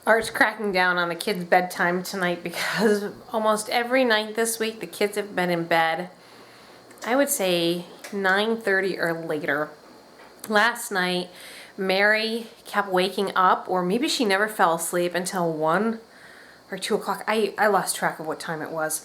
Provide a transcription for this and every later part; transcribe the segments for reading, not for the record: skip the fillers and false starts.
Art's cracking down on the kids' bedtime tonight because almost every night this week the kids have been in bed, I would say 9:30 or later. Last night, Mary kept waking up, or maybe she never fell asleep until 1 or 2 o'clock. I lost track of what time it was.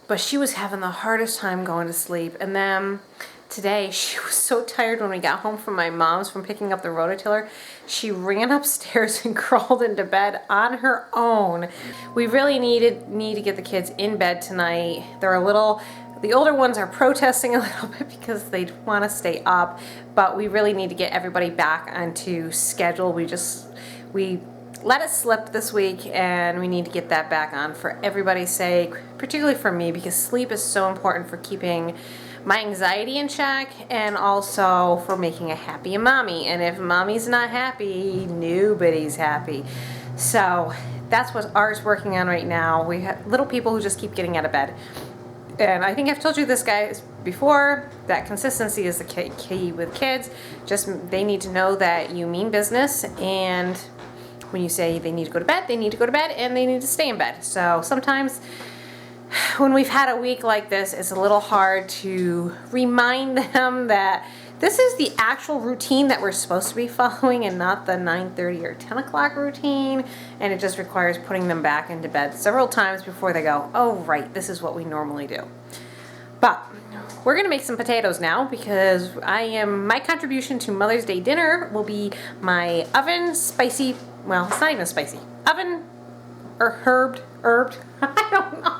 But she was having the hardest time going to sleep. And then today, she was so tired when we got home from my mom's from picking up the rototiller. She ran upstairs and crawled into bed on her own. We really need to get the kids in bed tonight. They're a little... The older ones are protesting a little bit because they want to stay up, but we really need to get everybody back onto schedule. We let it slip this week, and we need to get that back on for everybody's sake, particularly for me, because sleep is so important for keeping my anxiety in check and also for making a happy mommy. And if mommy's not happy, nobody's happy. So that's what Art's working on right now. We have little people who just keep getting out of bed. And I think I've told you this, guys, before, that consistency is the key with kids. Just they need to know that you mean business, and when you say they need to go to bed, they need to go to bed, and they need to stay in bed. So sometimes when we've had a week like this, it's a little hard to remind them that this is the actual routine that we're supposed to be following and not the 9:30 or 10 o'clock routine. And it just requires putting them back into bed several times before they go, oh, right, this is what we normally do. But we're going to make some potatoes now because my contribution to Mother's Day dinner will be my oven spicy, well, it's not even spicy, oven or herbed, I don't know.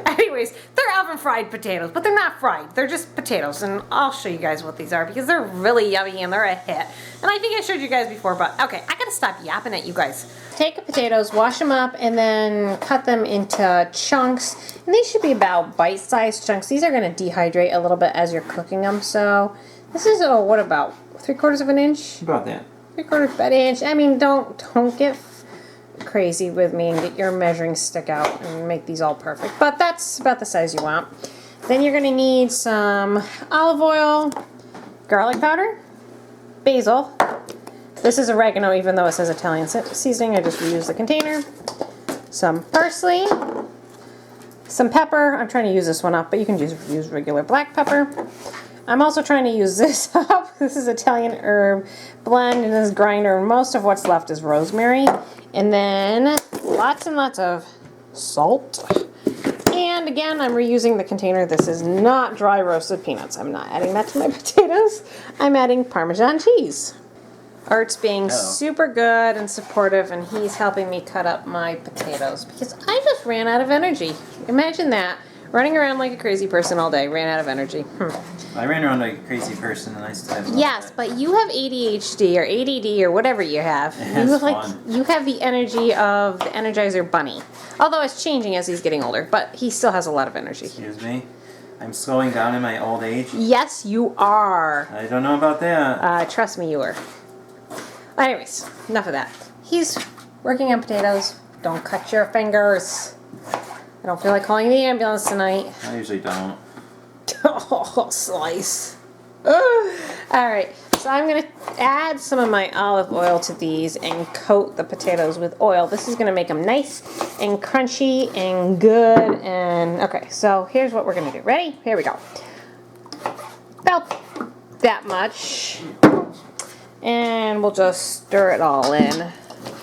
Anyways, they're oven fried potatoes, but they're not fried. They're just potatoes, and I'll show you guys what these are because they're really yummy and they're a hit. And I think I showed you guys before, but okay, I gotta stop yapping at you guys. Take the potatoes, wash them up, and then cut them into chunks. And these should be about bite-sized chunks. These are gonna dehydrate a little bit as you're cooking them. So this is, what about 3/4 of an inch? About that. 3/4 of an inch. I mean, don't get crazy with me and get your measuring stick out and make these all perfect, but that's about the size you want. Then you're going to need some olive oil, garlic powder, basil. This is oregano, even though it says Italian seasoning. I just reused the container. Some parsley, some pepper. I'm trying to use this one up, but you can just use regular black pepper. I'm also trying to use this up. This is Italian herb blend in this grinder. Most of what's left is rosemary. And then lots and lots of salt. And again, I'm reusing the container. This is not dry roasted peanuts. I'm not adding that to my potatoes. I'm adding Parmesan cheese. Art's being super good and supportive, and he's helping me cut up my potatoes because I just ran out of energy. Imagine that. Running around like a crazy person all day, ran out of energy. I ran around like a crazy person and I still have Yes, but you have ADHD or ADD or whatever you have. You have the energy of the Energizer Bunny. Although it's changing as he's getting older, but he still has a lot of energy. Excuse me? I'm slowing down in my old age? Yes, you are. I don't know about that. Trust me, you are. Anyways, enough of that. He's working on potatoes. Don't cut your fingers. I don't feel like calling the ambulance tonight. I usually don't. Oh, slice. Alright, so I'm going to add some of my olive oil to these and coat the potatoes with oil. This is going to make them nice and crunchy and good. And okay, so here's what we're going to do. Ready? Here we go. About that much. And we'll just stir it all in.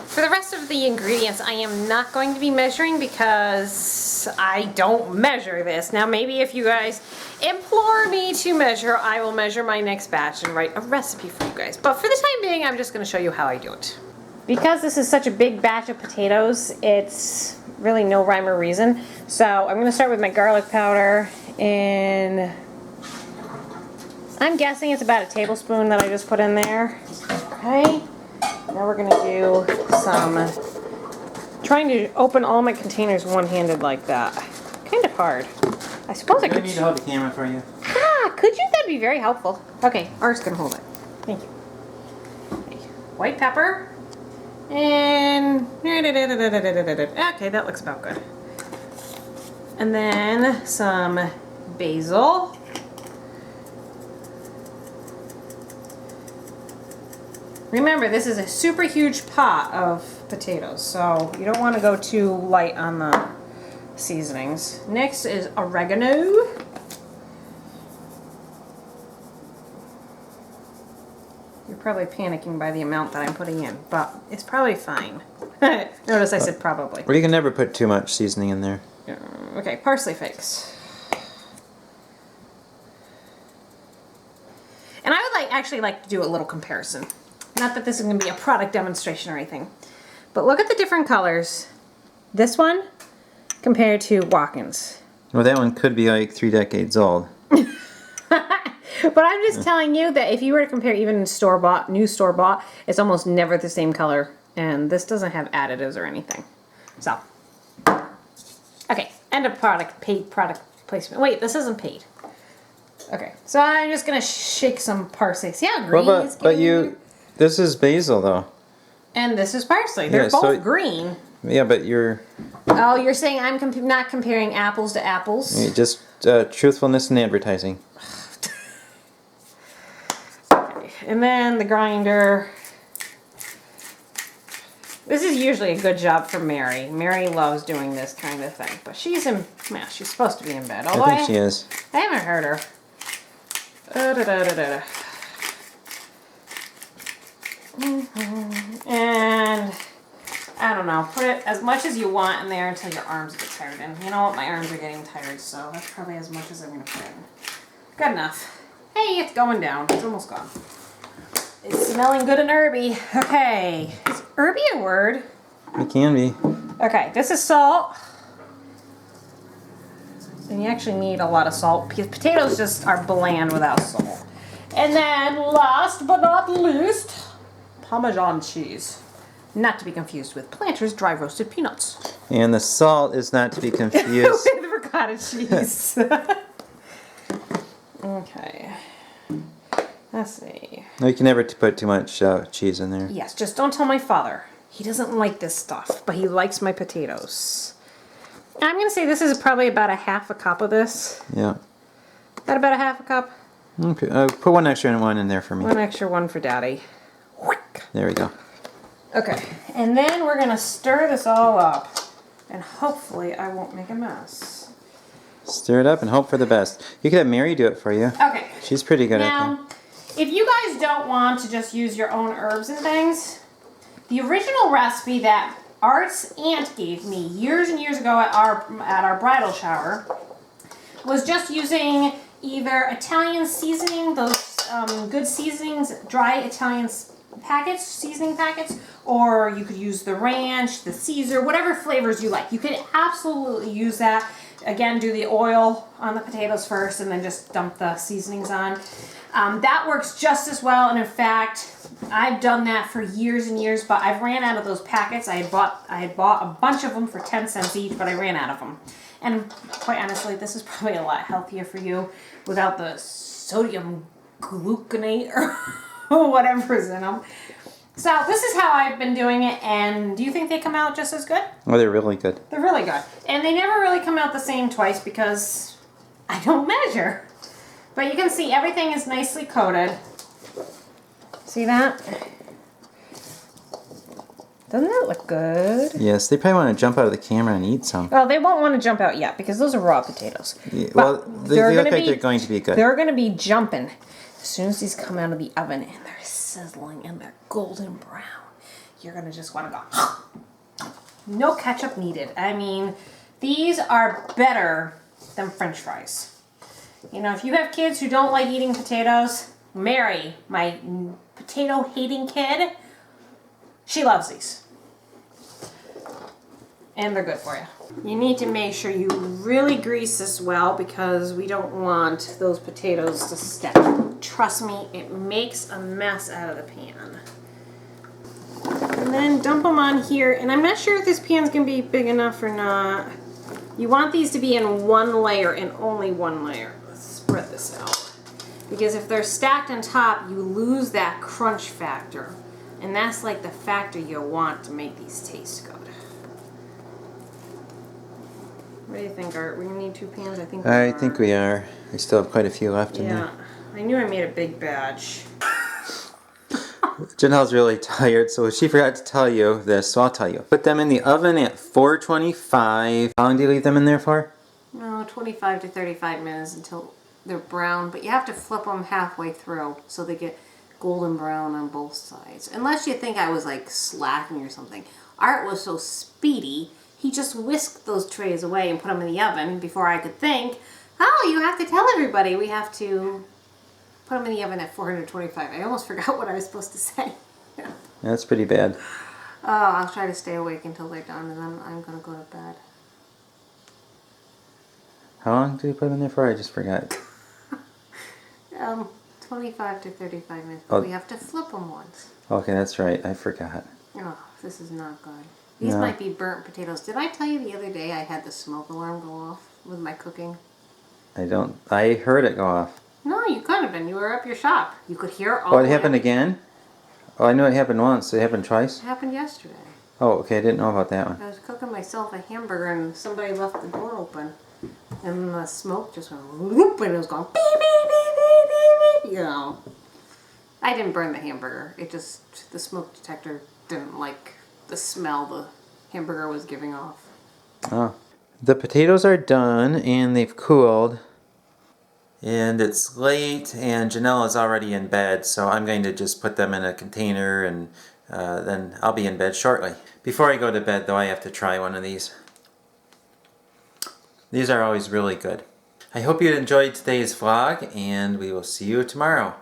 For the rest of the ingredients, I am not going to be measuring because I don't measure this. Now, maybe if you guys implore me to measure, I will measure my next batch and write a recipe for you guys. But for the time being, I'm just going to show you how I do it. Because this is such a big batch of potatoes, it's really no rhyme or reason. So I'm going to start with my garlic powder, and I'm guessing it's about a tablespoon that I just put in there. Okay. Now we're going to do some, trying to open all my containers one-handed like that. Kind of hard. I suppose I could. Do I need to hold the camera for you? Could you? That'd be very helpful. Okay, Art's going to hold it. Thank you. Okay. White pepper. And, okay, that looks about good. And then some basil. Remember, this is a super huge pot of potatoes, so you don't want to go too light on the seasonings. Next is oregano. You're probably panicking by the amount that I'm putting in, but it's probably fine. Notice I said probably. Well, you can never put too much seasoning in there. Okay, parsley flakes. And I would actually like to do a little comparison. Not that this is going to be a product demonstration or anything, but look at the different colors. This one compared to Watkins. Well, that one could be like 3 decades old. But I'm just telling you that if you were to compare even store-bought, new store-bought, it's almost never the same color. And this doesn't have additives or anything. So, okay, end of paid product placement. Wait, this isn't paid. Okay, so I'm just gonna shake some parsley. See how green Well, it's getting in there? this is basil though. And this is parsley. They're Yeah, both so- green. Yeah, but you're Oh, you're saying I'm not comparing apples to apples? just truthfulness in advertising. And then the grinder. This is usually a good job for Mary. Mary loves doing this kind of thing. But she's supposed to be in bed. Although I think she is. I haven't heard her. And I don't know. Put it as much as you want in there until your arms get tired. And you know what? My arms are getting tired, so that's probably as much as I'm going to put in. Good enough. Hey, it's going down. It's almost gone. It's smelling good and herby. Okay. Is herby a word? It can be. Okay, this is salt. And you actually need a lot of salt because potatoes just are bland without salt. And then last but not least, Parmesan cheese. Not to be confused with Planters dry roasted peanuts. And the salt is not to be confused. With ricotta cheese. Okay. Let's see. No, you can never put too much cheese in there. Yes, just don't tell my father. He doesn't like this stuff, but he likes my potatoes. I'm going to say this is probably about a half a cup of this. Yeah. That about a half a cup? Okay. Put one extra one in there for me. One extra one for Daddy. There we go. Okay, and then we're going to stir this all up. And hopefully I won't make a mess. Stir it up and hope for the best. You could have Mary do it for you. Okay. She's pretty good at that. Now, if you guys don't want to just use your own herbs and things, the original recipe that Art's aunt gave me years and years ago at our bridal shower was just using either Italian seasoning, those good seasonings, dry Italian packets, seasoning packets, or you could use the ranch, the Caesar, whatever flavors you like. You could absolutely use that. Again, do the oil on the potatoes first and then just dump the seasonings on. That works just as well, and in fact, I've done that for years and years, but I've ran out of those packets. I had bought a bunch of them for 10 cents each, but I ran out of them. And quite honestly, this is probably a lot healthier for you without the sodium gluconate or whatever's in them. So this is how I've been doing it, and do you think they come out just as good? Oh, they're really good. They're really good. And they never really come out the same twice because I don't measure. But you can see everything is nicely coated. See that? Doesn't that look good? Yes, they probably want to jump out of the camera and eat some. Well, they won't want to jump out yet because those are raw potatoes. Yeah, But well, they they're look gonna like they're going to be good. They're going to be jumping as soon as these come out of the oven and they're sizzling and they're golden brown. You're going to just want to go, no ketchup needed. I mean, these are better than French fries. You know, if you have kids who don't like eating potatoes, Mary, my potato-hating kid, she loves these. And they're good for you. You need to make sure you really grease this well because we don't want those potatoes to stick. Trust me, it makes a mess out of the pan. And then dump them on here. And I'm not sure if this pan's going to be big enough or not. You want these to be in one layer and only one layer. Let's spread this out. Because if they're stacked on top, you lose that crunch factor. And that's like the factor you want to make these taste good. What do you think, Art? We need 2 pans? I think we are. We still have quite a few left in there. Yeah. I knew I made a big batch. Janelle's really tired, so she forgot to tell you this, so I'll tell you. Put them in the oven at 425. How long do you leave them in there for? No, 25 to 35 minutes until they're brown, but you have to flip them halfway through so they get golden brown on both sides. Unless you think I was like slacking or something. Art was so speedy, he just whisked those trays away and put them in the oven before I could think, oh, you have to tell everybody we have to put them in the oven at 425. I almost forgot what I was supposed to say. That's pretty bad. Oh, I'll try to stay awake until they're done, and then I'm going to go to bed. How long do you put them in there for? I just forgot. 25 to 35 minutes, but Oh. we have to flip them once. Okay, that's right. I forgot. Oh, this is not good. These No. might be burnt potatoes. Did I tell you the other day I had the smoke alarm go off with my cooking? I heard it go off. No, you could have been. You were up your shop. You could hear all Oh, it the happened way. again? Oh, I knew it happened once. It happened twice? It happened yesterday. Oh, okay. I didn't know about that one. I was cooking myself a hamburger and somebody left the door open. And the smoke just went whoop and it was going beep, beep, beep, beep, beep, beep. You know. I didn't burn the hamburger. It just, the smoke detector didn't like the smell the hamburger was giving off. Oh. The potatoes are done and they've cooled. And it's late and Janelle is already in bed, so I'm going to just put them in a container and then I'll be in bed shortly. Before I go to bed though, I have to try one of these. These are always really good. I hope you enjoyed today's vlog and we will see you tomorrow.